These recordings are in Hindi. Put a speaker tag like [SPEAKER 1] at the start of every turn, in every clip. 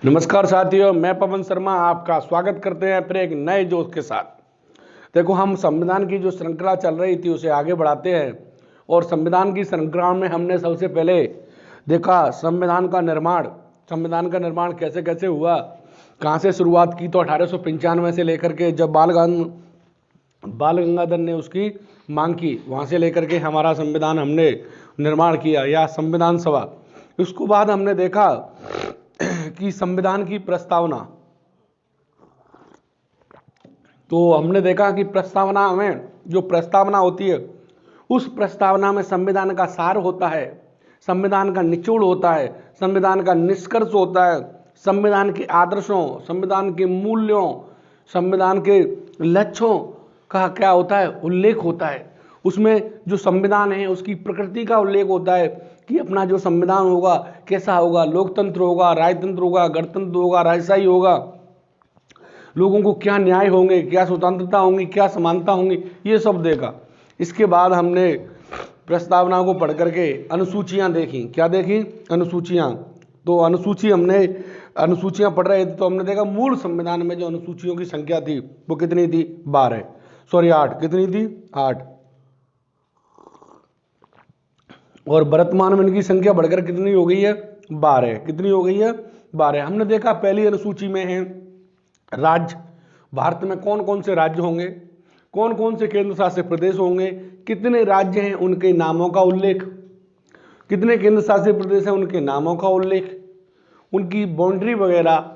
[SPEAKER 1] नमस्कार साथियों, मैं पवन शर्मा आपका स्वागत करते हैं फिर एक नए जोश के साथ। देखो, हम संविधान की जो श्रृंखला चल रही थी उसे आगे बढ़ाते हैं और संविधान की श्रृंखला में हमने सबसे पहले देखा संविधान का निर्माण कैसे कैसे हुआ, कहाँ से शुरुआत की। तो 1895 से लेकर के जब बाल गंगाधर ने उसकी मांग की, वहाँ से लेकर के हमारा संविधान हमने निर्माण किया या संविधान सभा। उसके बाद हमने देखा कि संविधान की प्रस्तावना, तो हमने देखा कि प्रस्तावना में जो प्रस्तावना होती है उस प्रस्तावना में संविधान का सार होता है, संविधान का निचोड़ होता है, संविधान का निष्कर्ष होता है, संविधान के आदर्शों, संविधान के मूल्यों, संविधान के लक्ष्यों का क्या होता है, उल्लेख होता है। उसमें जो संविधान है उसकी प्रकृति का उल्लेख होता है कि अपना जो संविधान होगा कैसा होगा, लोकतंत्र होगा, राजतंत्र होगा, गणतंत्र होगा, राजशाही होगा, लोगों को क्या न्याय होंगे, क्या स्वतंत्रता होंगी, क्या समानता होंगी, ये सब देखा। इसके बाद हमने प्रस्तावना को पढ़ करके अनुसूचियां देखी। क्या देखी? अनुसूचियां। तो अनुसूचियां पढ़ रहे थे तो हमने देखा मूल संविधान में जो अनुसूचियों की संख्या थी वो कितनी थी? 8। कितनी थी? 8। और वर्तमान में इनकी संख्या बढ़कर कितनी हो गई है? 12। कितनी हो गई है? 12। हमने देखा पहली अनुसूची में है राज्य। भारत में कौन कौन से राज्य होंगे, कौन कौन से केंद्र शासित प्रदेश होंगे, कितने राज्य हैं उनके नामों का उल्लेख, कितने केंद्र शासित प्रदेश हैं उनके नामों का उल्लेख, उनकी बाउंड्री वगैरह,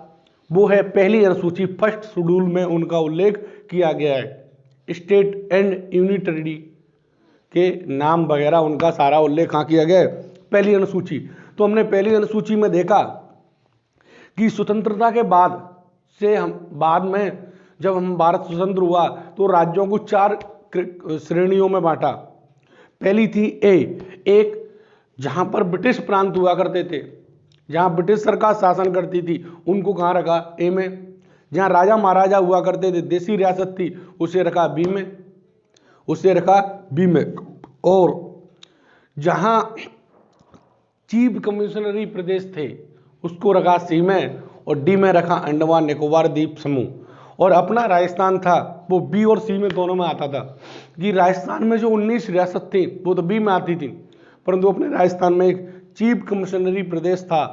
[SPEAKER 1] वो है पहली अनुसूची, फर्स्ट शेड्यूल में उनका उल्लेख किया गया है। स्टेट एंड यूनिटरी के नाम वगैरह उनका सारा उल्लेख कहाँ किया गया है? पहली अनुसूची। तो हमने पहली अनुसूची में देखा कि स्वतंत्रता के बाद में जब हम भारत स्वतंत्र हुआ तो राज्यों को 4 श्रेणियों में बांटा। पहली थी एक जहां पर ब्रिटिश प्रांत हुआ करते थे, जहां ब्रिटिश सरकार शासन करती थी, उनको कहाँ रखा? ए में। जहां राजा महाराजा हुआ करते थे, देसी रियासत थी, उसे रखा बी में। और जहां चीफ कमिश्नरी प्रदेश थे उसको रखा सी में, और डी में रखा अंडमान निकोबार द्वीप समूह। और अपना राजस्थान था वो बी और सी में दोनों में आता था कि राजस्थान में जो 19 रियासत थी वो तो बी में आती थी, परंतु अपने राजस्थान में एक चीफ कमिश्नरी प्रदेश था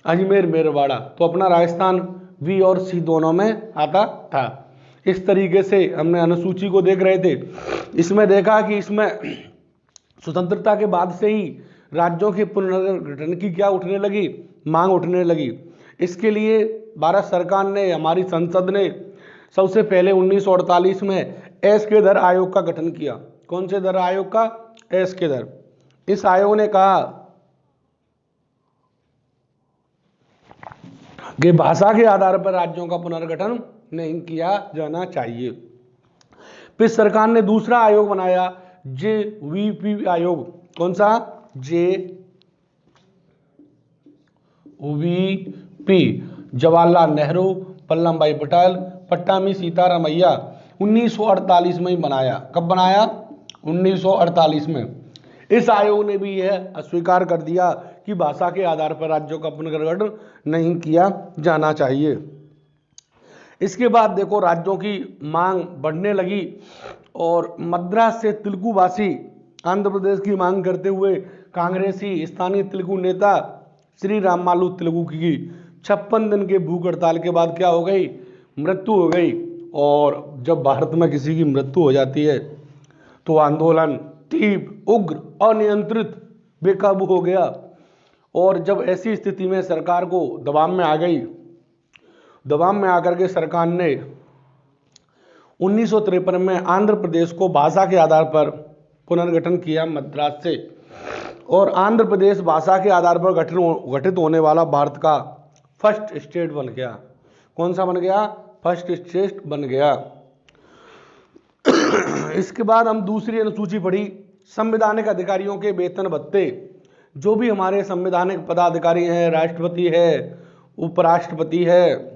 [SPEAKER 1] अजमेर मेरवाड़ा, तो अपना राजस्थान बी और सी दोनों में आता था। इस तरीके से हमने अनुसूची को देख रहे थे। इसमें देखा कि इसमें स्वतंत्रता के बाद से ही राज्यों के पुनर्गठन की क्या उठने लगी? मांग उठने लगी। इसके लिए भारत सरकार ने, हमारी संसद ने सबसे पहले 1948 में एस-के-दर आयोग का गठन किया। कौन से दर आयोग का? एस-के-दर। इस आयोग ने कहा कि भाषा के आधार पर राज्यों का पुनर्गठन नहीं किया जाना चाहिए। फिर सरकार ने दूसरा आयोग बनाया, JVP आयोग। कौन सा? JVP। जवाहरलाल नेहरू, वल्लभ भाई पटेल, पट्टामी सीतारामैया 1948 में ही बनाया। कब बनाया? 1948 में। इस आयोग ने भी यह अस्वीकार कर दिया कि भाषा के आधार पर राज्यों का पुनर्गठन नहीं किया जाना चाहिए। इसके बाद देखो राज्यों की मांग बढ़ने लगी और मद्रास से तेलुगुभाषी आंध्र प्रदेश की मांग करते हुए कांग्रेसी स्थानीय तेलुगु नेता श्री रामालू तेलुगु की 56 दिन के भूख हड़ताल के बाद क्या हो गई? मृत्यु हो गई। और जब भारत में किसी की मृत्यु हो जाती है तो आंदोलन तीव्र, उग्र, अनियंत्रित, बेकाबू हो गया। और जब ऐसी स्थिति में सरकार को दबाव में आ गई, दबाव में आकर के सरकार ने 1953 में आंध्र प्रदेश को भाषा के आधार पर पुनर्गठन किया मद्रास से, और आंध्र प्रदेश भाषा के आधार पर गठित होने वाला भारत का फर्स्ट स्टेट बन गया। कौन सा बन गया? फर्स्ट स्टेट बन गया। इसके बाद हम दूसरी अनुसूची पढ़ी, संवैधानिक अधिकारियों के वेतन भत्ते। जो भी हमारे संवैधानिक पदाधिकारी हैं, राष्ट्रपति है, उपराष्ट्रपति है,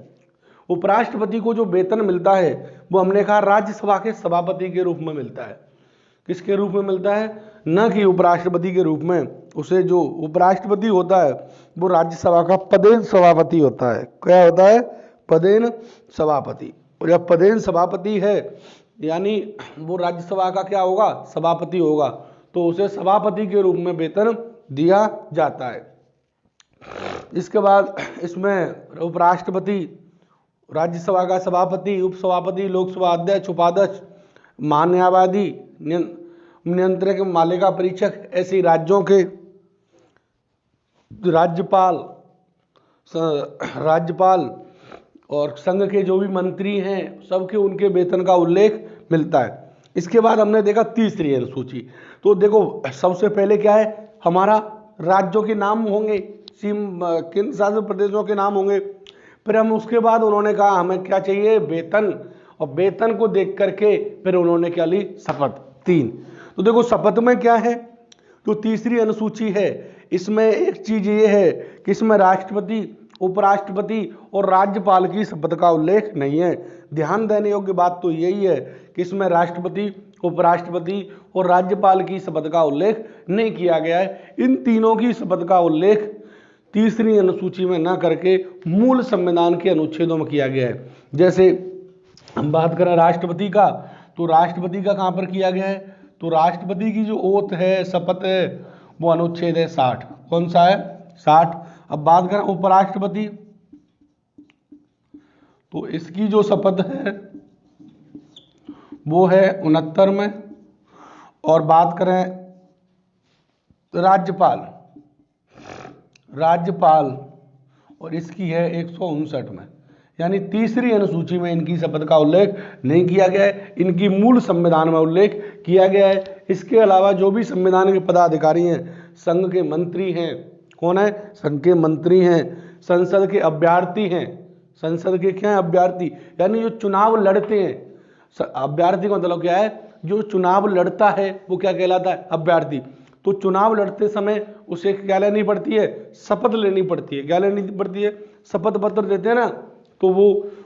[SPEAKER 1] उपराष्ट्रपति को जो वेतन मिलता है वो हमने कहा राज्यसभा के सभापति के रूप में मिलता है। किसके रूप में मिलता है, न कि उपराष्ट्रपति के रूप में। उसे जो उपराष्ट्रपति होता है वो राज्यसभा का पदेन सभापति होता है। क्या होता है, पदेन सभापति। और जब पदेन सभापति है यानी वो राज्यसभा का क्या होगा, सभापति होगा, तो उसे सभापति के रूप में वेतन दिया जाता है। इसके बाद इसमें उपराष्ट्रपति, राज्यसभा का सभापति, उपसभापति, लोकसभा अध्यक्ष, उपाध्यक्ष, महान्यायवादी, नियंत्रक, मालिका परीक्षक, ऐसे राज्यों के राज्यपाल और संघ के जो भी मंत्री हैं सबके उनके वेतन का उल्लेख मिलता है। इसके बाद हमने देखा तीसरी अनुसूची। तो देखो सबसे पहले क्या है, हमारा राज्यों के नाम होंगे, केंद्र शासित प्रदेशों के नाम होंगे। फिर हम उसके बाद उन्होंने कहा हमें क्या चाहिए, वेतन, और वेतन को देख करके फिर उन्होंने क्या ली, शपथ। 3। तो देखो शपथ में क्या है, जो तीसरी अनुसूची है इसमें एक चीज ये है कि इसमें राष्ट्रपति, उपराष्ट्रपति और राज्यपाल की शपथ का उल्लेख नहीं है। ध्यान देने योग्य बात तो यही है कि इसमें राष्ट्रपति, उपराष्ट्रपति और राज्यपाल की शपथ का उल्लेख नहीं किया गया है। इन तीनों की शपथ का उल्लेख तीसरी अनुसूची में न करके मूल संविधान के अनुच्छेदों में किया गया है। जैसे हम बात करें राष्ट्रपति का, तो राष्ट्रपति का कहाँ पर किया गया है, तो राष्ट्रपति की जो ओथ है, शपथ है, वो अनुच्छेद है 60। कौन सा है, 60। अब बात करें उपराष्ट्रपति, तो इसकी जो शपथ है वो है 69 में। और बात करें राज्यपाल और इसकी है 159 में। यानी तीसरी अनुसूची में इनकी शपथ का उल्लेख नहीं किया गया है, इनकी मूल संविधान में उल्लेख किया गया है। इसके अलावा जो भी संविधान के पदाधिकारी हैं, संघ के मंत्री हैं, कौन है, संघ के मंत्री हैं, संसद के अभ्यर्थी हैं, संसद के क्या है, अभ्यर्थी, यानी जो चुनाव लड़ते हैं। अभ्यर्थी का मतलब क्या है, जो चुनाव लड़ता है वो क्या कहलाता है, अभ्यर्थी। तो चुनाव लड़ते समय उसे क्या लेनी पड़ती है, शपथ लेनी पड़ती है। क्या लेनी पड़ती है, शपथ पत्र देते हैं ना, तो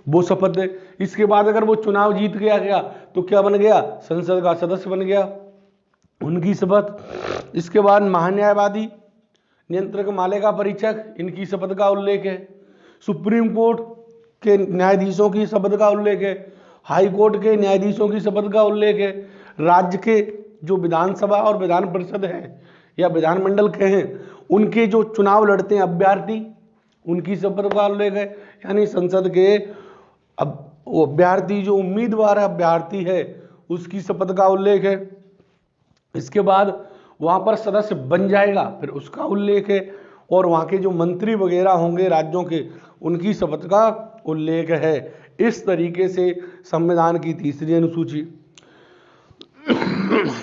[SPEAKER 1] वो शपथ है। इसके बाद अगर वो चुनाव जीत गया तो क्या बन गया, संसद का सदस्य बन गया, उनकी शपथ। इसके बाद महान्यायवादी, नियंत्रक, मालिका परीक्षक, इनकी शपथ का उल्लेख है। सुप्रीम कोर्ट के न्यायाधीशों की शपथ का उल्लेख है। हाई कोर्ट के न्यायाधीशों की शपथ का उल्लेख है। राज्य के जो विधानसभा और विधान परिषद है या विधानमंडल के हैं, उनके जो चुनाव लड़ते हैं अभ्यर्थी, उनकी शपथ का उल्लेख है। यानी संसद के वो अभ्यर्थी, जो उम्मीदवार है, अभ्यर्थी है, उसकी शपथ का उल्लेख है। इसके बाद वहां पर सदस्य बन जाएगा, फिर उसका उल्लेख है। और वहां के जो मंत्री वगैरह होंगे राज्यों के, उनकी शपथ का उल्लेख है। इस तरीके से संविधान की तीसरी अनुसूची।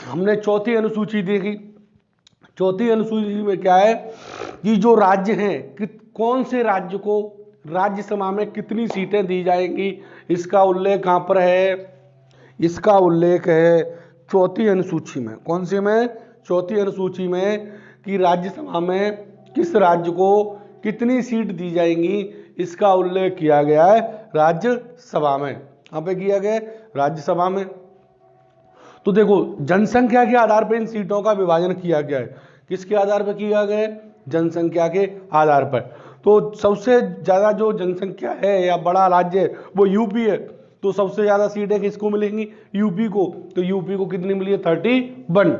[SPEAKER 1] हमने चौथी अनुसूची देखी। चौथी अनुसूची में क्या है कि जो राज्य हैं, कौन से राज्य को राज्यसभा में कितनी सीटें दी जाएंगी, इसका उल्लेख कहाँ पर है, इसका उल्लेख है चौथी अनुसूची में। कौन सी में, चौथी अनुसूची में, कि राज्यसभा में किस राज्य को कितनी सीट दी जाएंगी, इसका उल्लेख किया गया है राज्यसभा में। कहाँ पे किया गया है, राज्यसभा में। तो देखो जनसंख्या के आधार पर इन सीटों का विभाजन किया गया है। किसके आधार पर किया गया है, जनसंख्या के आधार पर। तो सबसे ज्यादा जो जनसंख्या है या बड़ा राज्य है वो यूपी है, तो सबसे ज्यादा सीटें किसको मिलेंगी, यूपी को। तो यूपी को कितनी मिली है, 31।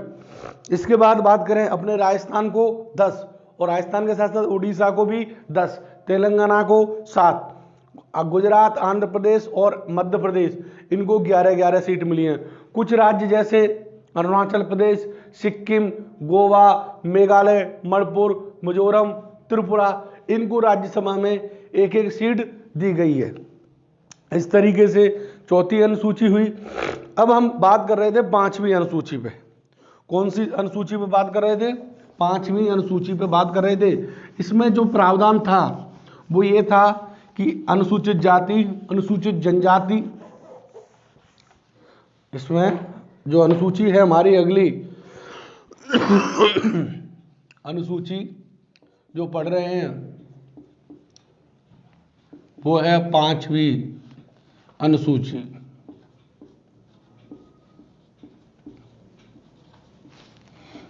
[SPEAKER 1] इसके बाद बात करें अपने राजस्थान को 10, और राजस्थान के साथ साथ उड़ीसा को भी 10, तेलंगाना को 7, गुजरात, आंध्र प्रदेश और मध्य प्रदेश, इनको 11-11 सीट मिली हैं। कुछ राज्य जैसे अरुणाचल प्रदेश, सिक्किम, गोवा, मेघालय, मणिपुर, मिजोरम, त्रिपुरा, इनको राज्यसभा में 1-1 सीट दी गई है। इस तरीके से चौथी अनुसूची हुई। अब हम बात कर रहे थे पांचवी अनुसूची पे। कौन सी अनुसूची पे बात कर रहे थे, पांचवी अनुसूची पे बात कर रहे थे। इसमें जो प्रावधान था वो ये था कि अनुसूचित जाति, अनुसूचित जनजाति, इसमें जो अनुसूची है हमारी अगली अनुसूची जो पढ़ रहे हैं वो है पांचवी अनुसूची।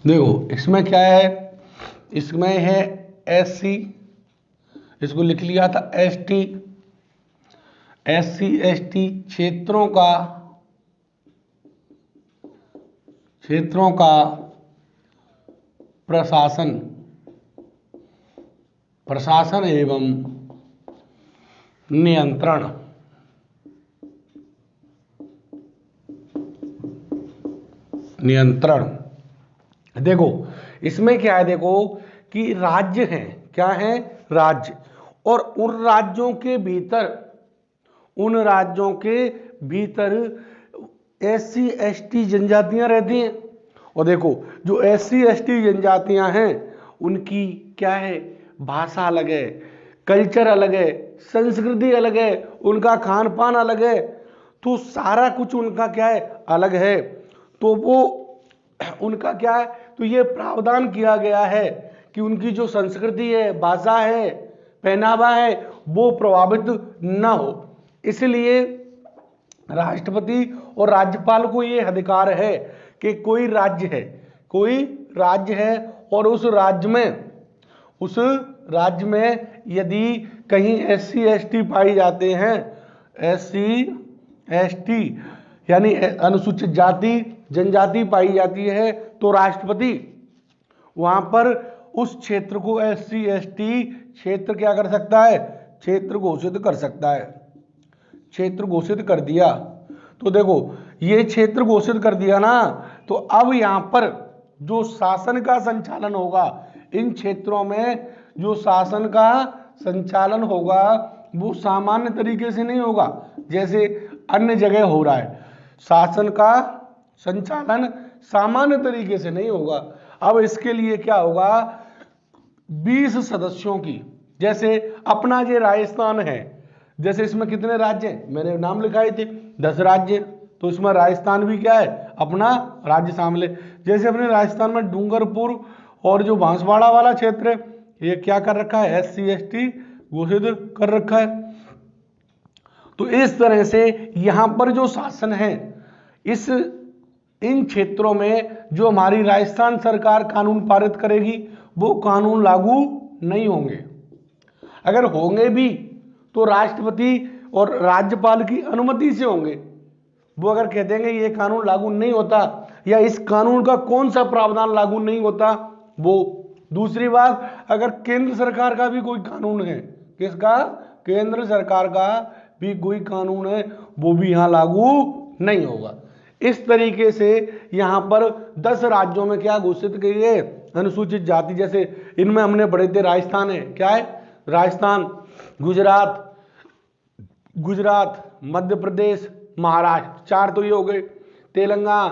[SPEAKER 1] देखो इसमें क्या है, इसमें है SC, इसको लिख लिया था ST, SC ST क्षेत्रों का प्रशासन एवं नियंत्रण। देखो इसमें क्या है, देखो कि राज्य हैं, क्या है, राज्य, और उन राज्यों के भीतर SC ST जनजातियां रहती हैं। और देखो जो SC ST जनजातियां हैं उनकी क्या है, भाषा अलग है, कल्चर अलग है, संस्कृति अलग है, उनका खान पान अलग है, तो सारा कुछ उनका क्या है, अलग है। तो वो उनका क्या है, तो ये प्रावधान किया गया है कि उनकी जो संस्कृति है, भाषा है, पहनावा है, वो प्रभावित न हो। इसलिए राष्ट्रपति और राज्यपाल को ये अधिकार है कि कोई राज्य है और उस राज्य में यदि कहीं SC ST पाई जाते हैं, SC ST यानी अनुसूचित जाति जनजाति पाई जाती है, तो राष्ट्रपति वहां पर उस क्षेत्र को SC ST क्षेत्र क्या कर सकता है, क्षेत्र घोषित कर सकता है। क्षेत्र घोषित कर दिया, तो देखो ये क्षेत्र घोषित कर दिया ना, तो अब यहां पर जो शासन का संचालन होगा, इन क्षेत्रों में जो शासन का संचालन होगा वो सामान्य तरीके से नहीं होगा जैसे अन्य जगह हो रहा है। शासन का संचालन सामान्य तरीके से नहीं होगा। अब इसके लिए क्या होगा, 20 सदस्यों की, जैसे अपना ये राजस्थान है, जैसे इसमें कितने राज्य हैं, मैंने नाम लिखाए थे 10 राज्य, तो इसमें राजस्थान भी क्या है, अपना राज्य शामिल है। जैसे अपने राजस्थान में डूंगरपुर और जो बांसवाड़ा वाला क्षेत्र है, ये क्या कर रखा है, SC ST घोषित कर रखा है। तो इस तरह से यहां पर जो शासन है, इन क्षेत्रों में जो हमारी राजस्थान सरकार कानून पारित करेगी वो कानून लागू नहीं होंगे। अगर होंगे भी तो राष्ट्रपति और राज्यपाल की अनुमति से होंगे। वो अगर कह देंगे ये कानून लागू नहीं होता या इस कानून का कौन सा प्रावधान लागू नहीं होता, वो दूसरी बात, अगर केंद्र सरकार का भी कोई कानून है, किसका, केंद्र सरकार का भी कोई कानून है, वो भी यहां लागू नहीं होगा। इस तरीके से यहां पर 10 राज्यों में क्या घोषित की है, अनुसूचित जाति। जैसे इनमें हमने पढ़े थे, राजस्थान है, क्या है, राजस्थान, गुजरात, मध्य प्रदेश, महाराष्ट्र, 4 तो ये हो गए, तेलंगाना,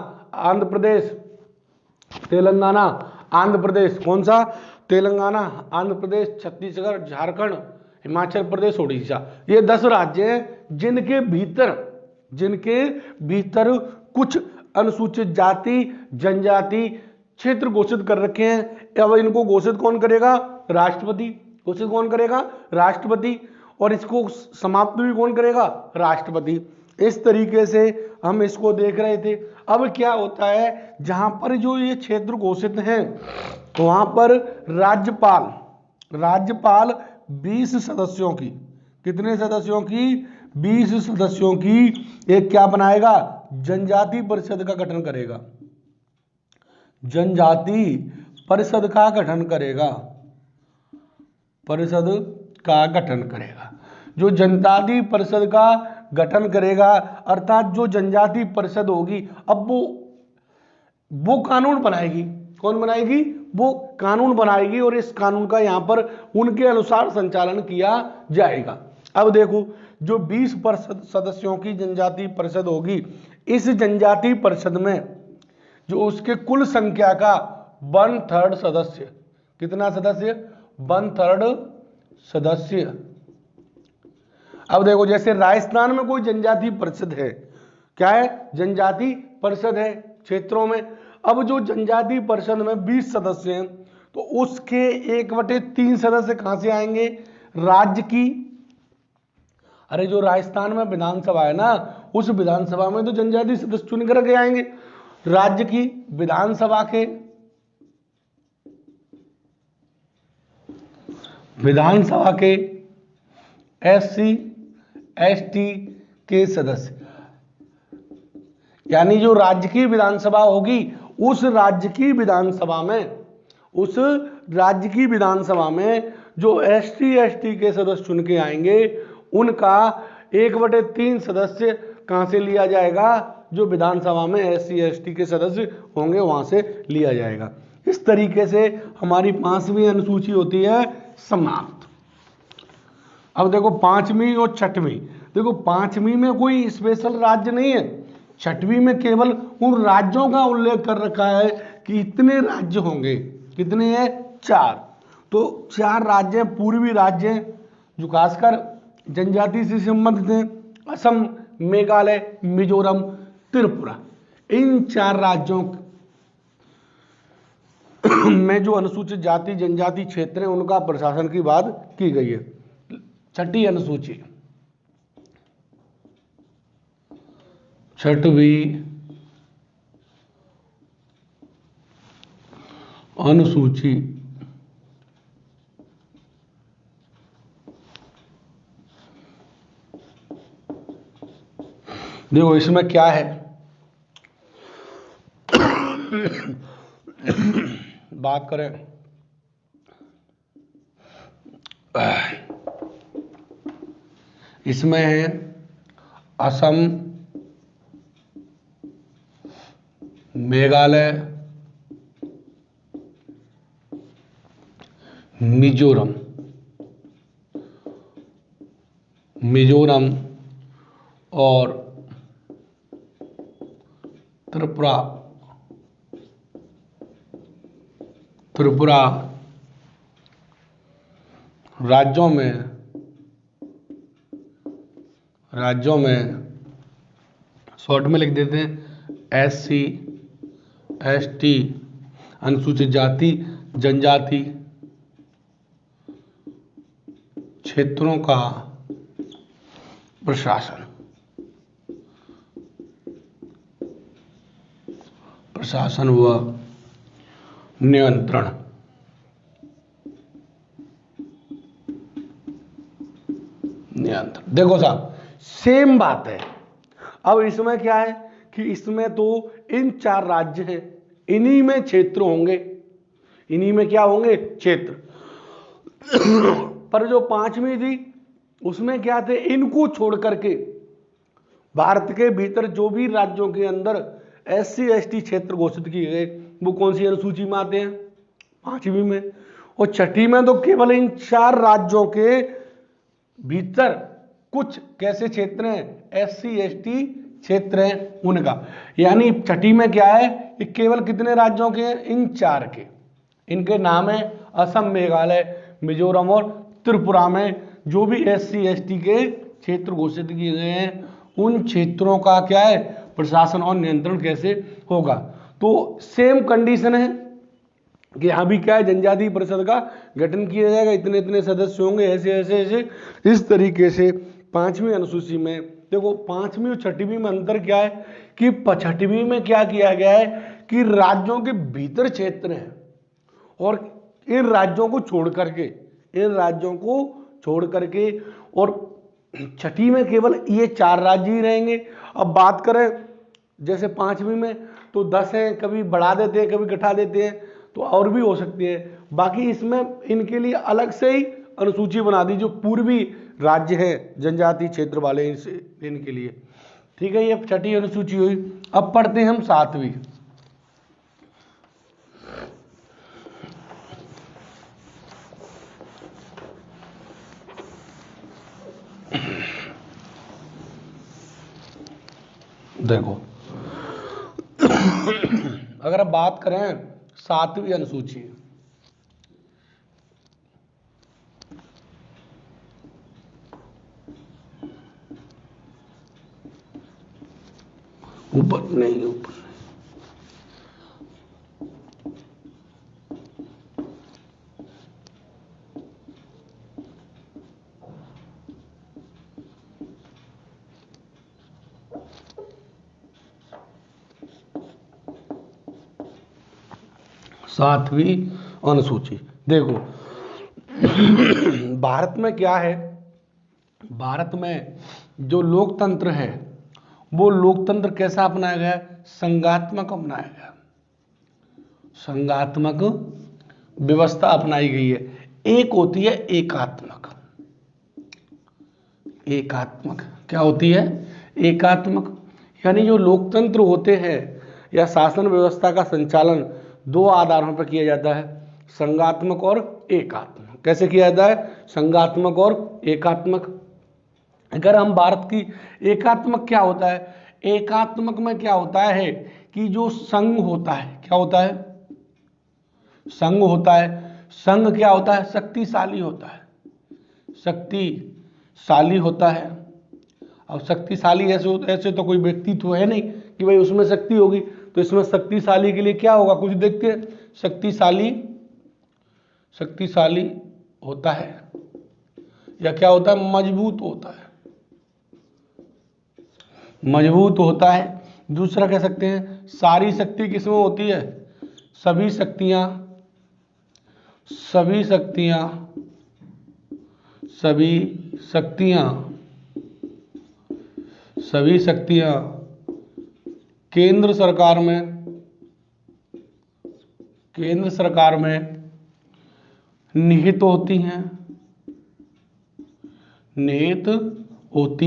[SPEAKER 1] आंध्र प्रदेश, कौन सा, तेलंगाना, आंध्र प्रदेश, छत्तीसगढ़, झारखंड, हिमाचल प्रदेश, उड़ीसा, ये 10 राज्य हैं जिनके भीतर कुछ अनुसूचित जाति जनजाति क्षेत्र घोषित कर रखे हैं। अब इनको घोषित कौन करेगा, राष्ट्रपति, और इसको समाप्त भी कौन करेगा, राष्ट्रपति। इस तरीके से हम इसको देख रहे थे। अब क्या होता है, जहां पर जो ये क्षेत्र घोषित हैं तो वहां पर राज्यपाल 20 सदस्यों की, कितने सदस्यों की, 20 सदस्यों की एक क्या बनाएगा, जनजाति परिषद का गठन करेगा, जनजाति परिषद का गठन करेगा। जो जनजाति परिषद का गठन करेगा, अर्थात जो जनजाति परिषद होगी, अब वो कानून बनाएगी। कौन बनाएगी, वो कानून बनाएगी, और इस कानून का यहां पर उनके अनुसार संचालन किया जाएगा। अब देखो, जो 20 सदस्यों की जनजाति परिषद होगी, इस जनजाति परिषद में जो उसके कुल संख्या का 1/3 सदस्य, कितना सदस्य, 1/3 सदस्य। अब देखो, जैसे राजस्थान में कोई जनजाति परिषद है, क्या है, जनजाति परिषद है क्षेत्रों में। अब जो जनजाति परिषद में 20 सदस्य हैं, तो उसके 1/3 सदस्य कहां से आएंगे, राज्य की, अरे जो राजस्थान में विधानसभा है ना, उस विधानसभा में तो जनजाति सदस्य चुन कर के आएंगे। राज्य की विधानसभा के विधानसभा के SC ST के सदस्य, यानी जो राज्य की विधानसभा होगी उस राज्य की विधानसभा में जो SC ST के सदस्य चुन के आएंगे उनका 1/3 सदस्य कहां से लिया जाएगा, जो विधानसभा में SC ST के सदस्य होंगे वहां से लिया जाएगा। इस तरीके से हमारी 5वीं अनुसूची होती है समाप्त। अब देखो 5वीं और 6वीं, देखो 5वीं में कोई स्पेशल राज्य नहीं है, 6वीं में केवल उन राज्यों का उल्लेख कर रखा है कि इतने राज्य होंगे, कितने हैं, 4। तो 4 राज्य हैं, पूर्वी राज्य हैं जो खासकर जनजाति से संबंधित हैं, असम, मेघालय, मिजोरम, त्रिपुरा। इन 4 राज्यों में जो अनुसूचित जाति जनजाति क्षेत्र है उनका प्रशासन की बात की गई है। 6ठी अनुसूची, 6वीं अनुसूची देखो इसमें क्या है, बात करें इसमें है असम, मेघालय, मिजोरम और त्रिपुरा राज्यों में शॉर्ट में लिख देते हैं SC ST अनुसूचित जाति जनजाति क्षेत्रों का प्रशासन व नियंत्रण। देखो साहब सेम बात है। अब इसमें क्या है कि इसमें तो इन 4 राज्य हैं, इन्हीं में क्षेत्र होंगे, इन्हीं में क्या होंगे, क्षेत्र। पर जो 5वीं थी उसमें क्या थे, इनको छोड़ करके भारत के भीतर जो भी राज्यों के अंदर SC ST क्षेत्र घोषित किए गए वो कौन सी अनुसूची में आते हैं, 5वीं में। और 6ठी में तो केवल इन 4 राज्यों के भीतर कुछ कैसे क्षेत्र हैं, SC ST क्षेत्र हैं उनका। यानी 6ठी में क्या है, ये केवल कितने राज्यों के हैं, इन 4 के। इनके नाम है असम, मेघालय, मिजोरम और त्रिपुरा में जो भी SC ST के क्षेत्र घोषित किए गए हैं उन क्षेत्रों का क्या है, प्रशासन और नियंत्रण कैसे होगा। तो सेम कंडीशन है कि यहाँ भी क्या है, जनजाति परिषद का गठन किया जाएगा, इतने इतने सदस्य होंगे, ऐसे ऐसे ऐसे। इस तरीके से 5वीं अनुसूची में देखो 5वीं और 6वीं में अंतर क्या है कि 6वीं में क्या किया गया है कि राज्यों के भीतर क्षेत्र हैं और इन राज्यों को छोड़ करके और 6ठी में केवल ये 4 राज्य ही रहेंगे। अब बात करें जैसे 5वीं में तो 10 हैं, कभी बढ़ा देते हैं, कभी घटा देते हैं, तो और भी हो सकती है। बाकी इसमें इनके लिए अलग से ही अनुसूची बना दी जो पूर्वी राज्य है जनजाति क्षेत्र वाले इनके लिए। ठीक है, ये 6ठी अनुसूची हुई। अब पढ़ते हैं हम 7वीं। देखो अगर अब बात करें 7वीं अनुसूची, ऊपर नहीं, ऊपर 7वीं अनुसूची देखो भारत में क्या है, भारत में जो लोकतंत्र है वो लोकतंत्र कैसा अपनाया गया है, संघात्मक अपनाया गया, संघात्मक व्यवस्था अपनाई गई है। एक होती है एकात्मक, एकात्मक क्या होती है, एकात्मक, यानी जो लोकतंत्र होते हैं या शासन व्यवस्था का संचालन दो आधारों पर किया जाता है, संघात्मक और एकात्मक। कैसे किया जाता है, संघात्मक और एकात्मक। अगर हम भारत की एकात्मक क्या होता है, एकात्मक में क्या होता है कि जो संघ होता है, क्या होता है, संघ होता है, संघ क्या होता है, शक्तिशाली होता है, शक्तिशाली होता है। अब शक्तिशाली ऐसे तो कोई व्यक्तित्व है नहीं कि भाई उसमें शक्ति होगी, तो इसमें शक्तिशाली के लिए क्या होगा, कुछ देखते हैं, शक्तिशाली होता है या क्या होता है, मजबूत होता है, मजबूत होता है। दूसरा कह सकते हैं सारी शक्ति किसमें होती है, सभी शक्तियां केंद्र सरकार में निहित होती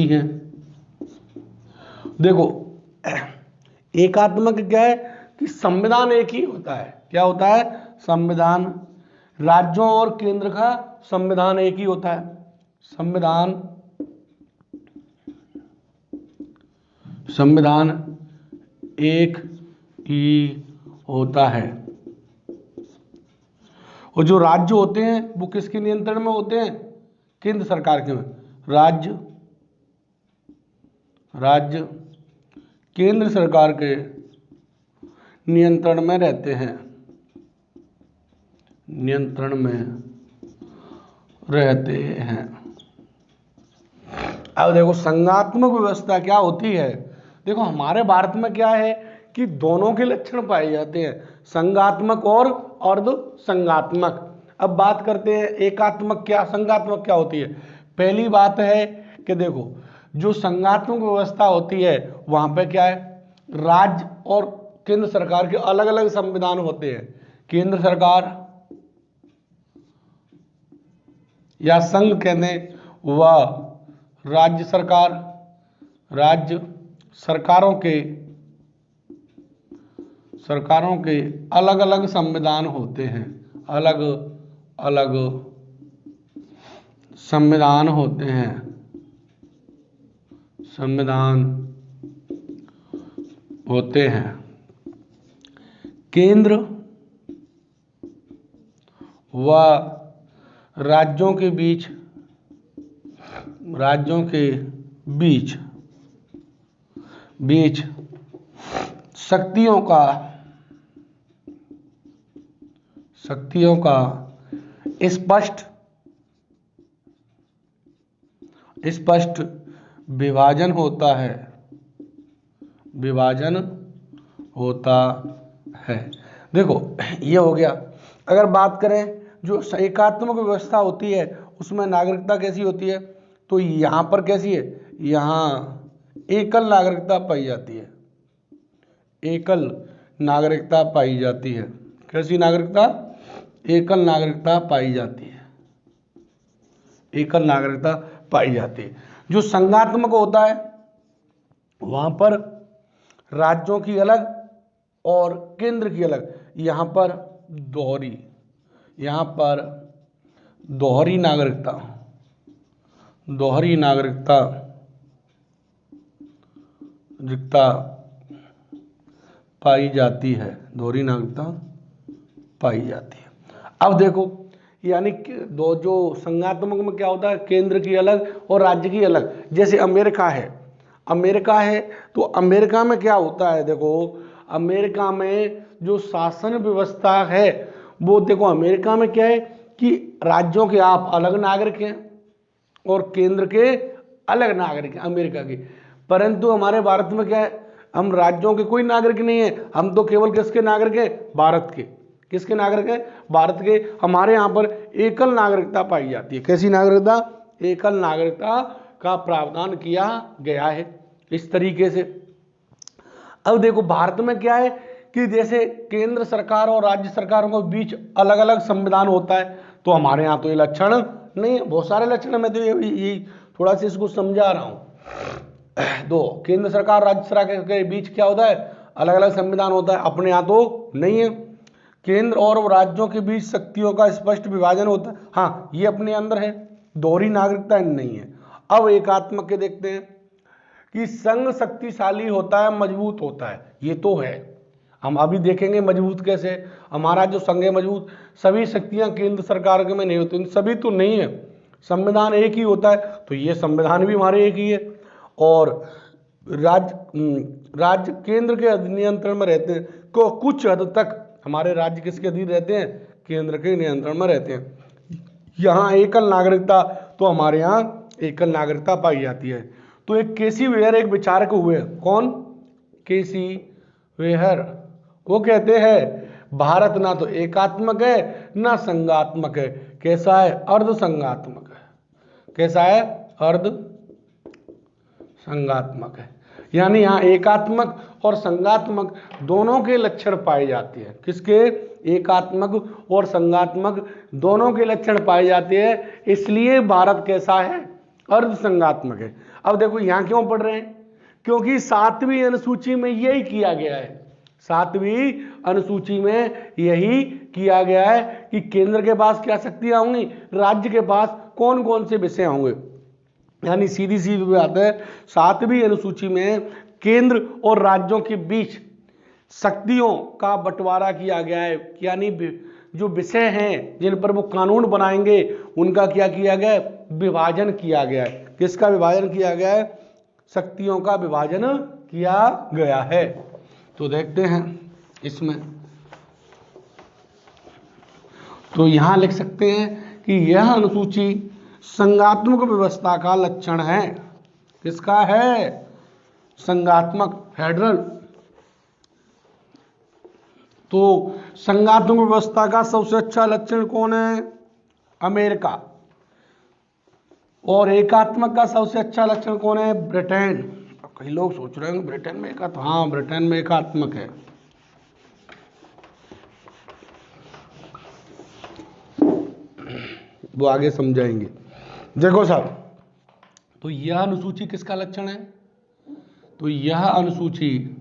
[SPEAKER 1] हैं। देखो एकात्मक क्या है कि संविधान एक ही होता है, क्या होता है, संविधान, राज्यों और केंद्र का संविधान एक ही होता है, संविधान एक ही होता है। और जो राज्य होते हैं वो किसके नियंत्रण में होते हैं, केंद्र सरकार के में, राज्य केंद्र सरकार के नियंत्रण में रहते हैं, अब देखो संघात्मक व्यवस्था क्या होती है। देखो हमारे भारत में क्या है कि दोनों के लक्षण पाए जाते हैं, संघात्मक और अर्ध संघात्मक। अब बात करते हैं एकात्मक क्या संघात्मक क्या होती है। पहली बात है कि देखो जो संघात्मक व्यवस्था होती है वहां पे क्या है, राज्य और केंद्र सरकार के अलग अलग संविधान होते हैं। केंद्र सरकार या संघ कहते हैं व राज्य सरकारों के अलग अलग संविधान होते हैं, अलग अलग संविधान होते हैं, केंद्र व राज्यों के बीच शक्तियों का स्पष्ट विभाजन होता है। देखो ये हो गया। अगर बात करें जो एकात्मक व्यवस्था होती है उसमें नागरिकता कैसी होती है, तो यहाँ पर कैसी है, यहाँ एकल नागरिकता पाई जाती है, एकल नागरिकता पाई जाती है। कैसी नागरिकता, एकल नागरिकता पाई जाती है, एकल नागरिकता पाई जाती है। जो संघात्मक होता है वहां पर राज्यों की अलग और केंद्र की अलग, यहाँ पर दोहरी नागरिकता पाई जाती है, दोहरी नागरिकता पाई जाती है। अब देखो यानी कि दो जो संघात्मक में क्या होता है, केंद्र की अलग और राज्य की अलग। जैसे अमेरिका है तो अमेरिका में क्या होता है, देखो अमेरिका में जो शासन व्यवस्था है वो देखो अमेरिका में क्या है कि राज्यों के आप अलग नागरिक हैं और केंद्र के अलग नागरिक हैं अमेरिका के। परंतु हमारे भारत में क्या है, हम राज्यों के कोई नागरिक नहीं है, हम तो केवल किसके नागरिक हैं, भारत के। किसके नागरिक है? भारत के। हमारे यहाँ पर एकल नागरिकता पाई जाती है। कैसी नागरिकता? एकल नागरिकता का प्रावधान किया गया है इस तरीके से। अब देखो भारत में क्या है कि जैसे केंद्र सरकार और राज्य सरकारों के बीच अलग अलग संविधान होता है, तो हमारे यहाँ तो ये लक्षण नहीं है। बहुत सारे लक्षण है, मैं तो ये थोड़ा सा इसको समझा रहा हूँ। दो, केंद्र सरकार राज्य सरकार के बीच क्या होता है? अलग अलग संविधान होता है, अपने यहाँ तो नहीं है। केंद्र और राज्यों के बीच शक्तियों का स्पष्ट विभाजन होता है, हाँ ये अपने अंदर है। दोहरी नागरिकता नहीं है। अब एकात्मक के देखते हैं कि संघ शक्तिशाली होता है, मजबूत होता है, ये तो है। हम अभी देखेंगे मजबूत कैसे। हमारा जो संघ है मजबूत, सभी शक्तियां केंद्र सरकार के में नहीं होती, सभी तो नहीं है। संविधान एक ही होता है, तो ये संविधान भी हमारे एक ही है। और राज्य केंद्र के नियंत्रण में रहते हैं, को कुछ हद तक हमारे राज्य किसके अधीन रहते हैं? केंद्र के नियंत्रण में रहते हैं। यहाँ एकल नागरिकता, तो हमारे यहाँ एकल नागरिकता पाई जाती है। तो एक केसी वेयर एक विचारक हुए, कौन? केसी वेयर। वो कहते हैं भारत ना तो एकात्मक है ना संघात्मक है। कैसा है? अर्ध संघात्मक है। कैसा है? अर्ध संघात्मक है। यानी यहाँ एकात्मक और संघात्मक दोनों के लक्षण पाए जाते हैं। किसके? एकात्मक और संघात्मक दोनों के लक्षण पाए जाते हैं, इसलिए भारत कैसा है? अर्ध संघात्मक है। अब देखो यहाँ क्यों पढ़ रहे हैं? क्योंकि 7वीं अनुसूची में यही किया गया है। 7वीं अनुसूची में यही किया गया है कि केंद्र के पास क्या शक्तियां होंगी, राज्य के पास कौन कौन से विषय होंगे। यानी सीधी सीधी बात है, 7वीं अनुसूची में केंद्र और राज्यों के बीच शक्तियों का बंटवारा किया गया है। यानी जो विषय हैं जिन पर वो कानून बनाएंगे, उनका क्या किया गया है? विभाजन किया गया है। किसका विभाजन किया गया है? शक्तियों का विभाजन किया गया है। तो देखते हैं इसमें, तो यहां लिख सकते हैं कि यह अनुसूची संघात्मक व्यवस्था का लक्षण है। किसका है? संघात्मक, फेडरल। तो संघात्मक व्यवस्था का सबसे अच्छा लक्षण कौन है? अमेरिका। और एकात्मक का सबसे अच्छा लक्षण कौन है? ब्रिटेन। कई लोग सोच रहे हैं ब्रिटेन में एकात्मक, हाँ ब्रिटेन में एकात्मक है। वो आगे समझाएंगे। देखो साहब, तो यह अनुसूची किसका लक्षण है? तो यह अनुसूची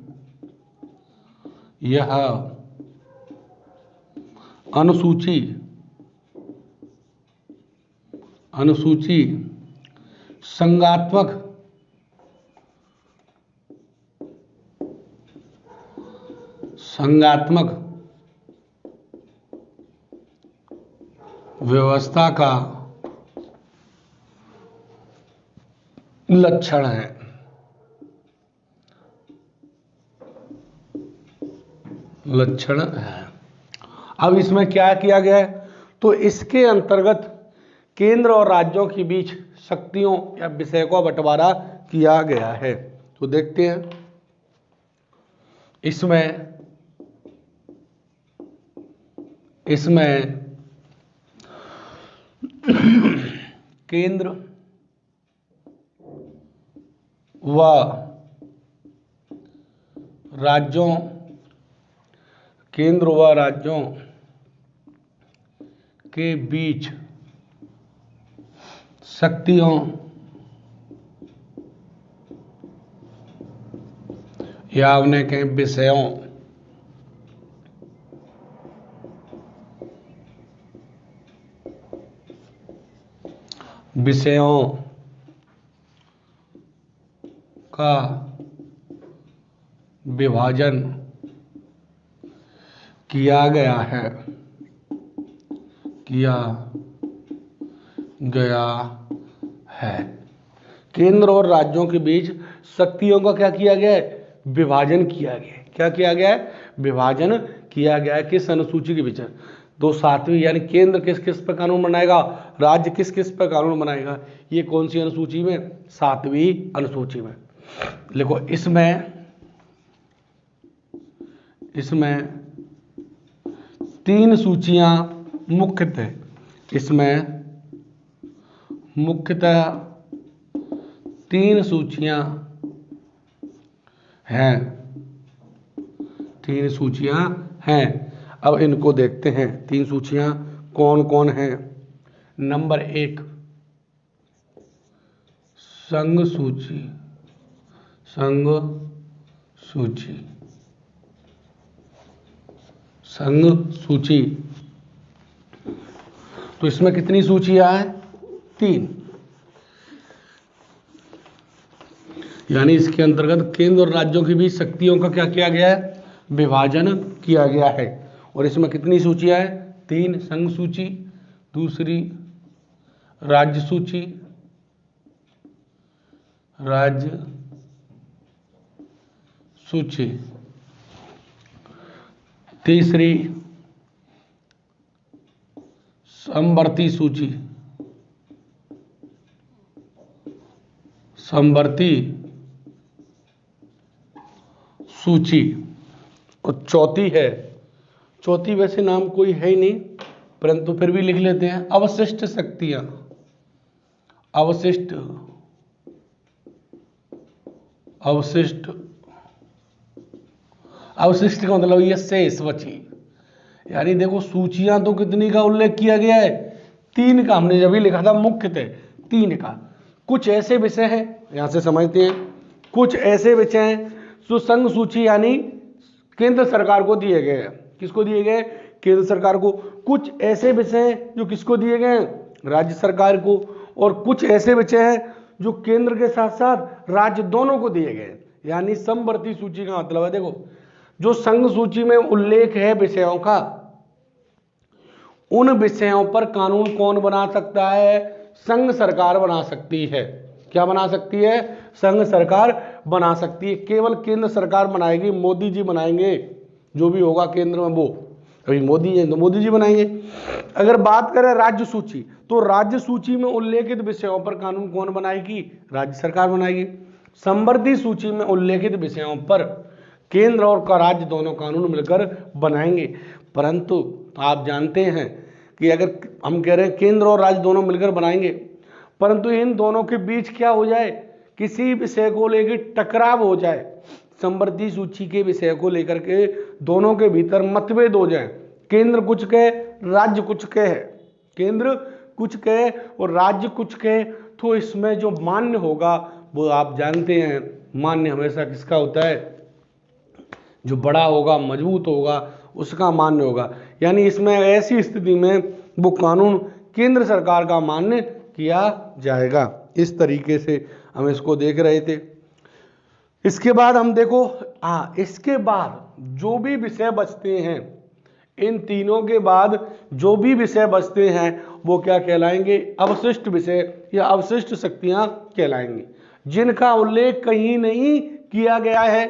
[SPEAKER 1] संघात्मक व्यवस्था का लक्षण है। अब इसमें क्या किया गया है? तो इसके अंतर्गत केंद्र और राज्यों के बीच शक्तियों या विषय को बंटवारा किया गया है। तो देखते हैं इसमें केंद्र व राज्यों के बीच शक्तियों या उन्हें कहें विषयों का विभाजन किया गया है। केंद्र और राज्यों के बीच शक्तियों का क्या किया गया है? विभाजन किया गया है। क्या किया गया है? विभाजन किया गया है। किस अनुसूची के बीच? तो 7वीं, यानी केंद्र किस किस पर कानून बनाएगा, राज्य किस किस पर कानून बनाएगा। ये कौन सी अनुसूची में? 7वीं अनुसूची में। देखो इसमें 3 सूचियां मुख्यतः, इसमें मुख्यतः 3 सूचियां हैं, 3 सूचियां हैं। अब इनको देखते हैं 3 सूचियां कौन कौन हैं। नंबर 1 संघ सूची, संघ सूची, संघ सूची। तो इसमें कितनी सूचियां हैं? 3। यानी इसके अंतर्गत केंद्र और राज्यों के बीच शक्तियों का क्या किया गया है? विभाजन किया गया है। और इसमें कितनी सूचियां हैं? 3 संघ सूची, दूसरी राज्य सूची, राज्य सूची, तीसरी समवर्ती सूची, समवर्ती सूची। और चौथी है, चौथी वैसे नाम कोई है ही नहीं, परंतु फिर भी लिख लेते हैं, अवशिष्ट शक्तियां, अवशिष्ट, अवशिष्ट, अवशिष्ट का मतलब ये शेष बची। यानी देखो सूचियां तो कितनी का उल्लेख किया गया है? 3 का। हमने जब भी लिखा था मुख्यतः 3 का। कुछ ऐसे विषय हैं, यहां से समझते हैं, कुछ ऐसे विषय हैं जो संघ सूची यानी केंद्र सरकार को दिए गए हैं। किसको दिए गए? केंद्र सरकार को। कुछ ऐसे विषय हैं जो किसको दिए गए हैं? राज्य सरकार को। और कुछ ऐसे विषय हैं जो केंद्र के साथ साथ राज्य दोनों को दिए गए। यानी समवर्ती सूची का मतलब है, देखो जो संघ सूची में उल्लेख है विषयों का, उन विषयों पर कानून कौन बना सकता है? संघ सरकार बना सकती है। क्या बना सकती है? संघ सरकार बना सकती है। केवल केंद्र सरकार बनाएगी, मोदी जी बनाएंगे, जो भी होगा केंद्र में वो, अभी मोदी है तो मोदी जी बनाएंगे। अगर बात करें राज्य सूची, तो राज्य सूची में उल्लेखित विषयों पर कानून कौन बनाएगी? राज्य सरकार बनाएगी। समवर्ती सूची में उल्लेखित विषयों पर केंद्र और राज्य दोनों कानून मिलकर बनाएंगे। परंतु आप जानते हैं कि अगर हम कह रहे हैं केंद्र और राज्य दोनों मिलकर बनाएंगे, परंतु इन दोनों के बीच क्या हो जाए? किसी विषय को लेकर टकराव हो जाए, समवर्ती सूची के विषय को लेकर के दोनों के भीतर मतभेद हो जाए, केंद्र कुछ कहे राज्य कुछ कहे, केंद्र कुछ कहे और राज्य कुछ कहे, तो इसमें जो मान्य होगा वो आप जानते हैं, मान्य हमेशा किसका होता है? जो बड़ा होगा, मजबूत होगा, उसका मान्य होगा। यानी इसमें ऐसी स्थिति में वो कानून केंद्र सरकार का मान्य किया जाएगा। इस तरीके से हम इसको देख रहे थे। इसके बाद हम देखो, इसके बाद जो भी विषय बचते हैं, इन तीनों के बाद जो भी विषय बचते हैं वो क्या कहलाएंगे? अवशिष्ट विषय या अवशिष्ट शक्तियां कहलाएंगी, जिनका उल्लेख कहीं नहीं किया गया है,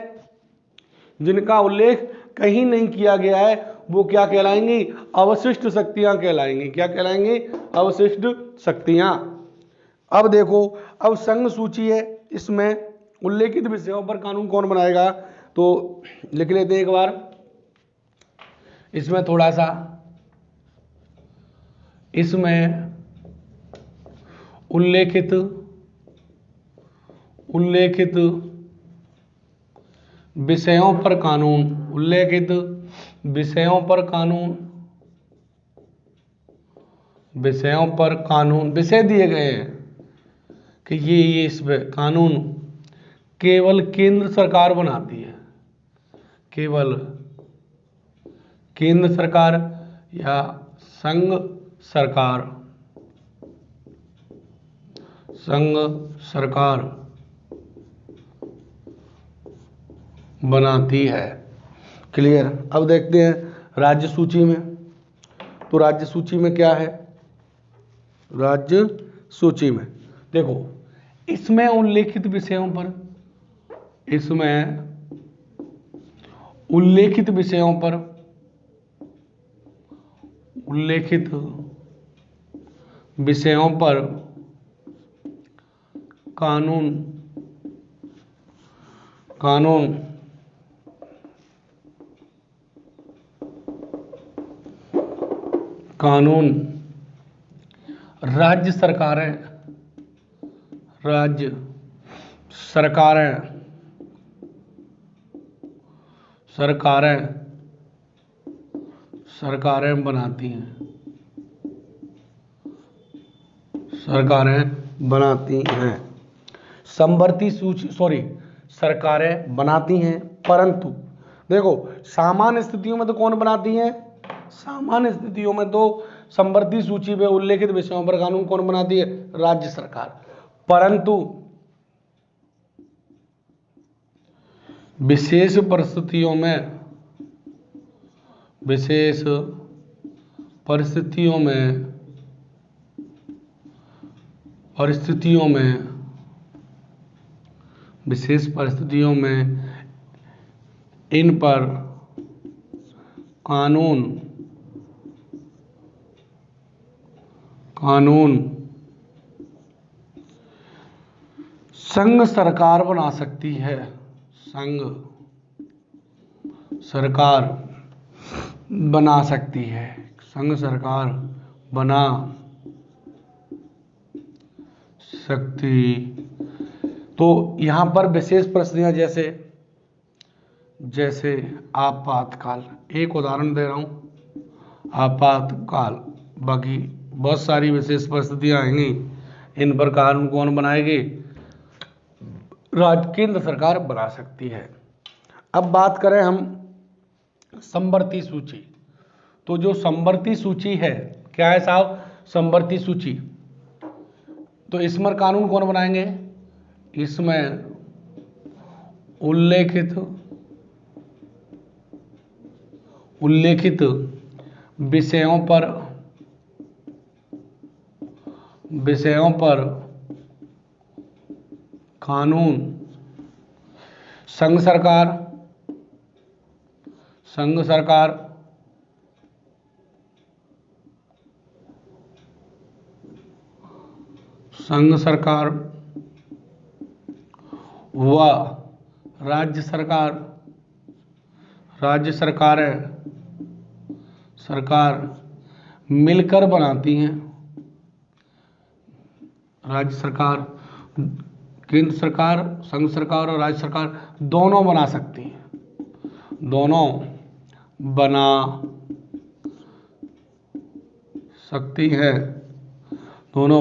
[SPEAKER 1] जिनका उल्लेख कहीं नहीं किया गया है वो क्या कहलाएंगी? अवशिष्ट शक्तियां कहलाएंगी। क्या कहलाएंगी? अवशिष्ट शक्तियां। अब देखो, अब संघ सूची है, इसमें उल्लेखित विषयों पर कानून कौन बनाएगा? तो लिख लेते हैं एक बार, इसमें थोड़ा सा, इसमें उल्लेखित विषयों पर कानून, उल्लेखित विषयों पर कानून, विषयों पर कानून, विषय दिए गए हैं कि ये इस कानून केवल केंद्र सरकार बनाती है, केवल केंद्र सरकार या संघ सरकार, संघ सरकार बनाती है। क्लियर? अब देखते हैं राज्य सूची में। तो राज्य सूची में क्या है? राज्य सूची में देखो, इसमें उल्लेखित विषयों पर, इसमें उल्लेखित विषयों पर, उल्लेखित विषयों पर कानून, कानून कानून राज्य सरकारें बनाती हैं। समवर्ती सूची सरकारें बनाती हैं, परंतु देखो सामान्य स्थितियों में तो कौन बनाती है? सामान्य स्थितियों में तो समवर्ती सूची में उल्लेखित विषयों पर कानून कौन बनाती है? राज्य सरकार। परंतु विशेष परिस्थितियों में इन पर कानून संघ सरकार बना सकती है। संघ सरकार बना सकती तो यहां पर विशेष परिस्थितियां जैसे आपातकाल, एक उदाहरण दे रहा हूं, आपातकाल, बाकी बहुत सारी विशेष परिस्थितियां आएंगी, इन पर कानून कौन बनाएगी? केंद्र सरकार बना सकती है। अब बात करें हम समवर्ती सूची, तो जो समवर्ती सूची है, क्या है साहब? समवर्ती सूची, तो इसमें कानून कौन बनाएंगे? इसमें उल्लेखित विषयों पर कानून संघ सरकार व राज्य सरकार मिलकर बनाती हैं। राज्य सरकार, केंद्र सरकार, संघ सरकार और राज्य सरकार दोनों बना सकती हैं, दोनों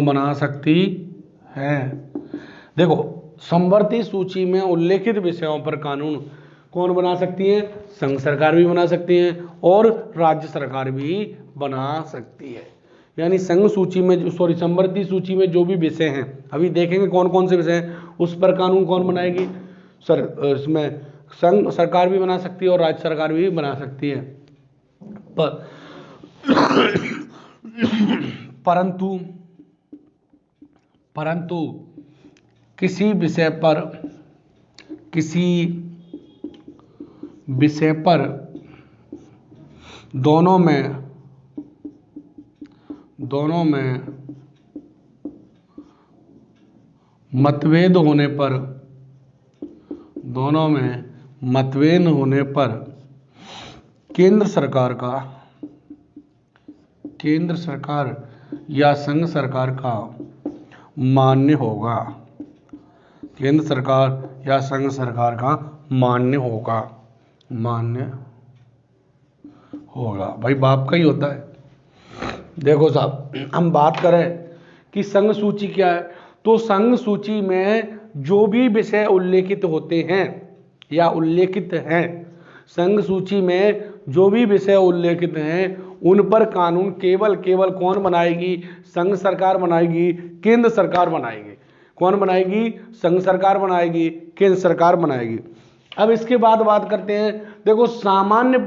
[SPEAKER 1] बना सकती है। देखो समवर्ती सूची में उल्लेखित विषयों पर कानून कौन बना सकती है? संघ सरकार भी बना सकती है और राज्य सरकार भी बना सकती है। यानी समवर्ती सूची में जो भी विषय हैं, अभी देखेंगे कौन कौन से विषय हैं, उस पर कानून कौन बनाएगी? इसमें संघ सरकार भी बना सकती है और राज्य सरकार भी बना सकती है। परंतु किसी विषय पर दोनों में मतभेद होने पर केंद्र सरकार या संघ सरकार का मान्य होगा। केंद्र सरकार या संघ सरकार का मान्य होगा। भाई बाप का ही होता है। देखो साहब, हम बात करें कि संघ सूची क्या है, तो संघ सूची में जो भी विषय उल्लेखित होते हैं या उल्लेखित हैं, संघ सूची में जो भी विषय उल्लेखित हैं उन पर कानून केवल कौन बनाएगी? संघ सरकार बनाएगी, केंद्र सरकार बनाएगी। कौन बनाएगी? संघ सरकार बनाएगी, केंद्र सरकार बनाएगी। अब इसके बाद बात करते हैं, देखो सामान्य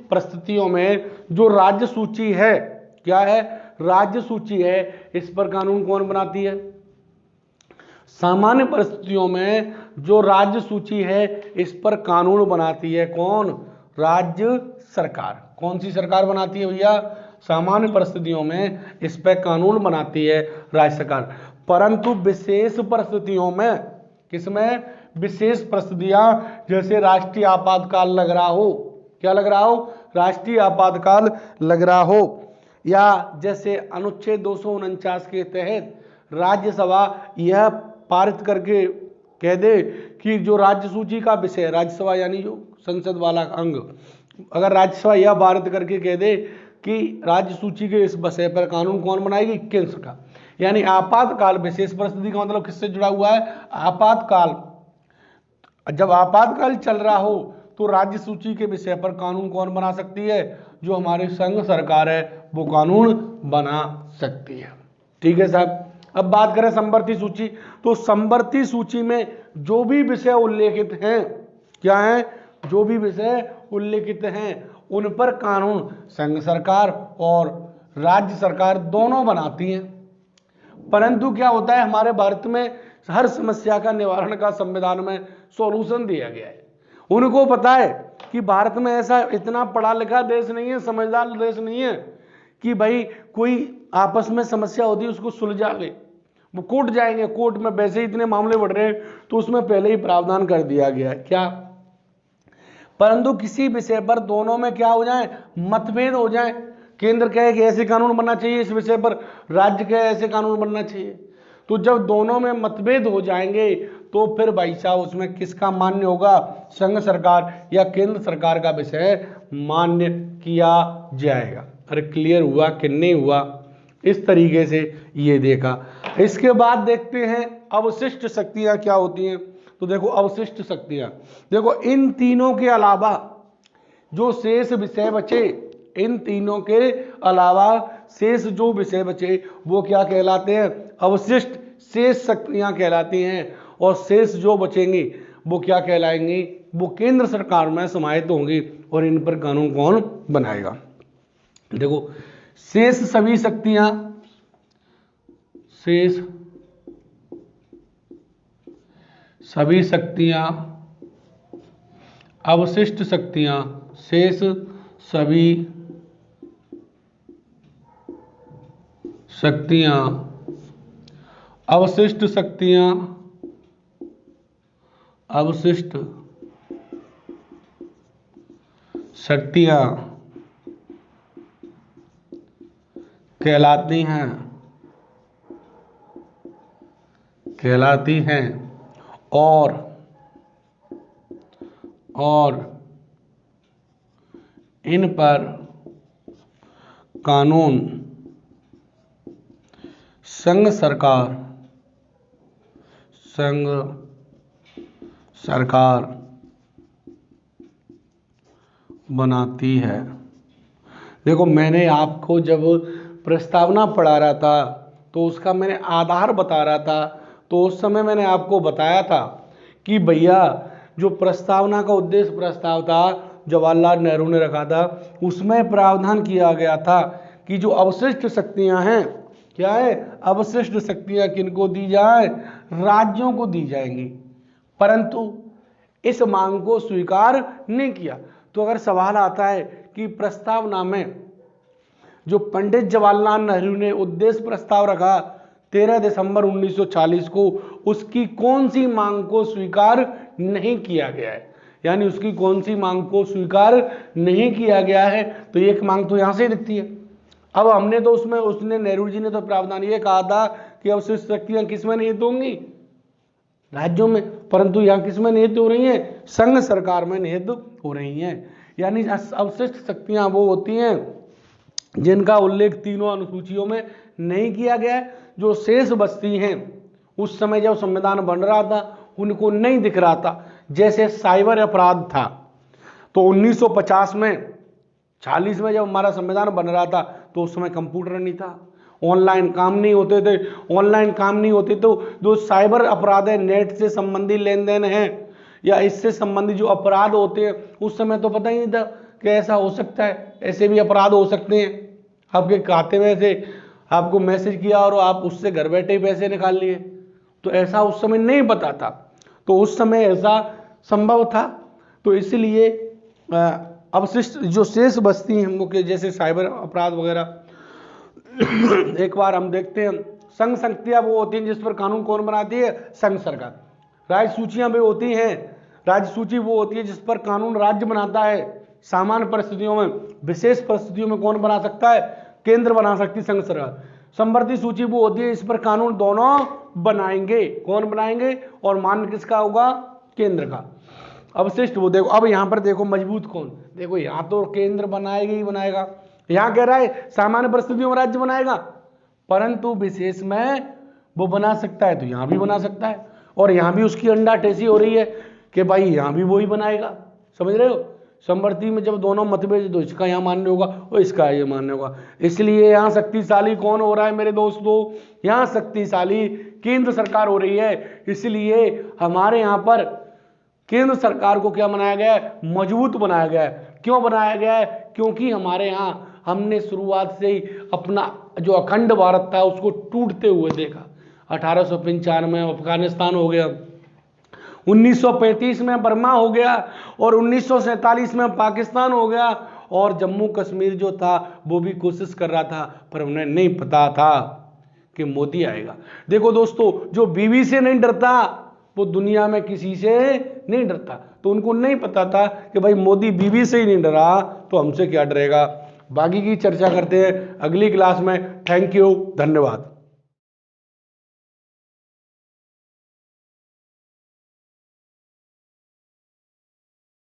[SPEAKER 1] परिस्थितियों में जो राज्य सूची है, क्या है? राज्य सूची है, इस पर कानून कौन बनाती है? सामान्य परिस्थितियों में जो राज्य सूची है, इस पर कानून बनाती है कौन? राज्य सरकार। कौन सी सरकार बनाती है भैया? सामान्य परिस्थितियों में इस पर कानून बनाती है राज्य सरकार। परंतु विशेष परिस्थितियों में, किसमें? विशेष परिस्थितियां, जैसे राष्ट्रीय आपातकाल लग रहा हो, क्या लग रहा हो, राष्ट्रीय आपातकाल लग रहा हो। या जैसे अनुच्छेद 249 के तहत राज्यसभा यह पारित करके कह दे कि जो राज्य सूची का विषय, राज्यसभा यानी जो संसद वाला अंग, अगर राज्यसभा यह पारित करके कह दे कि राज्य सूची के इस विषय पर कानून कौन बनाएगी, केंद्र सरकार। यानी आपातकाल विशेष परिस्थिति का मतलब किससे जुड़ा हुआ है, आपातकाल। जब आपातकाल चल रहा हो तो राज्य सूची के विषय पर कानून कौन बना सकती है, जो हमारी संघ सरकार है वो कानून बना सकती है। ठीक है साहब। अब बात करें समवर्ती सूची, तो समवर्ती सूची में जो भी विषय उल्लेखित हैं, क्या है, जो भी विषय उल्लेखित हैं उन पर कानून संघ सरकार और राज्य सरकार दोनों बनाती हैं। परंतु क्या होता है, हमारे भारत में हर समस्या का निवारण का संविधान में सॉल्यूशन दिया गया है। उनको पता है कि भारत में ऐसा इतना पढ़ा लिखा देश नहीं है, समझदार देश नहीं है कि भाई कोई आपस में समस्या होती है उसको सुलझा ले, वो कोर्ट जाएंगे, कोर्ट में वैसे ही इतने मामले बढ़ रहे हैं तो उसमें पहले ही प्रावधान कर दिया गया है क्या। परंतु किसी विषय पर दोनों में क्या हो जाए, मतभेद हो जाए, केंद्र कहे कि ऐसे कानून बनना चाहिए इस विषय पर, राज्य कहे ऐसे कानून बनना चाहिए, तो जब दोनों में मतभेद हो जाएंगे तो फिर भाई साहब उसमें किसका मान्य होगा, संघ सरकार या केंद्र सरकार का विषय मान्य किया जाएगा। अरे क्लियर हुआ कि नहीं हुआ, इस तरीके से ये देखा। इसके बाद देखते हैं अवशिष्ट शक्तियां क्या होती हैं। तो देखो अवशिष्ट शक्तियां, देखो इन तीनों के अलावा जो शेष विषय बचे, इन तीनों के अलावा शेष जो विषय बचे वो क्या कहलाते हैं, अवशिष्ट शेष शक्तियां कहलाती हैं। और शेष जो बचेंगी वो क्या कहलाएंगी, वो केंद्र सरकार में समाहित होंगी और इन पर कानून कौन बनाएगा। देखो शेष सभी शक्तियां, शेष सभी शक्तियां, अवशिष्ट शक्तियां, शेष सभी शक्तियां, अवशिष्ट शक्तियां, अवशिष्ट शक्तियां कहलाती हैं और इन पर कानून संघ सरकार बनाती है। देखो मैंने आपको जब प्रस्तावना पढ़ा रहा था तो उसका मैंने आधार बता रहा था, तो उस समय मैंने आपको बताया था कि भैया जो प्रस्तावना का उद्देश्य प्रस्ताव था जवाहरलाल नेहरू ने रखा था, उसमें प्रावधान किया गया था कि जो अवशिष्ट शक्तियां हैं, क्या है, अवशिष्ट शक्तियां किनको दी जाए, राज्यों को दी जाएंगी। परंतु इस मांग को स्वीकार नहीं किया। तो अगर सवाल आता है कि प्रस्तावना में जो पंडित जवाहरलाल नेहरू ने उद्देश्य प्रस्ताव रखा 13 दिसंबर 1940 को, उसकी कौन सी मांग को स्वीकार नहीं किया गया है, यानी उसकी कौन सी मांग को स्वीकार नहीं किया गया है, तो एक मांग तो यहां से दिखती है। अब हमने तो उसमें, उसने नेहरू जी ने तो प्रावधान ये कहा था कि अवशिष्ट शक्तियां किसमें निहित होंगी, राज्यों में, परंतु यहाँ किसमें निहित हो रही हैं, संघ सरकार में निहित हो रही हैं। यानी अवशिष्ट शक्तियां वो होती हैं जिनका उल्लेख तीनों अनुसूचियों में नहीं किया गया है, जो शेष बस्ती हैं उस समय जब संविधान बन रहा था उनको नहीं दिख रहा था। जैसे साइबर अपराध था, तो 1950 में 40 में जब हमारा संविधान बन रहा था तो उस समय कंप्यूटर नहीं था, ऑनलाइन काम नहीं होते थे। ऑनलाइन काम नहीं होते तो जो साइबर अपराध है, नेट से संबंधी लेन देन है या इससे संबंधित जो अपराध होते हैं, उस समय तो पता ही नहीं था कि ऐसा हो सकता है, ऐसे भी अपराध हो सकते हैं। आपके खाते में से आपको मैसेज किया और आप उससे घर बैठे ही पैसे निकाल लिए, तो ऐसा उस समय नहीं पता था, तो उस समय ऐसा संभव था। तो इसलिए अवशिष्ट जो शेष बस्ती हैं मुख्य, जैसे साइबर अपराध वगैरह, एक बार हम देखते हैं। संघ शक्तियां वो होती हैं जिस पर कानून कौन बनाती है, संघ सरकार। राज्य सूचियां भी होती हैं, राज्य सूची वो होती है जिस पर कानून राज्य बनाता है, सामान्य परिस्थितियों में, विशेष परिस्थितियों में कौन बना सकता है? केंद्र बना सकती संघ सरकार। समवर्ती सूची वो होती है, इस पर कानून दोनों बनाएंगे। कौन बनाएंगे? और मान्य किसका होगा? केंद्र का। अवशिष्ट वो देखो, अब यहां पर देखो मजबूत कौन, देखो यहां तो केंद्र बनाएगा ही बनाएगा, यहां कह रहा है सामान्य परिस्थितियों में राज्य बनाएगा, परंतु विशेष में वो बना सकता है, तो यहां भी बना सकता है। और यहां भी उसकी अंडाटेसी हो रही है कि भाई यहां भी वो ही बनाएगा। समझ रहे हो? समवर्ती में जब दोनों मतभेद, तो इसका यहाँ मान्य होगा और इसका ये मान्य होगा। इसलिए यहाँ शक्तिशाली कौन हो रहा है मेरे दोस्तों? यहाँ शक्तिशाली केंद्र सरकार हो रही है। इसलिए हमारे यहाँ पर केंद्र सरकार को क्या बनाया गया है? मजबूत बनाया गया है। क्यों बनाया गया है? क्योंकि हमारे यहाँ हमने शुरुआत से ही अपना जो अखंड भारत था उसको टूटते हुए देखा। 1895 में अफगानिस्तान हो गया, 1935 में बर्मा हो गया, और 1947 में पाकिस्तान हो गया, और जम्मू कश्मीर जो था वो भी कोशिश कर रहा था, पर उन्हें नहीं पता था कि मोदी आएगा। देखो दोस्तों, जो बीवी से नहीं डरता वो दुनिया में किसी से नहीं डरता। तो उनको नहीं पता था कि भाई मोदी बीवी से ही नहीं डरा, तो हमसे क्या डरेगा। बाकी की चर्चा करते हैं अगली क्लास में। थैंक यू, धन्यवाद।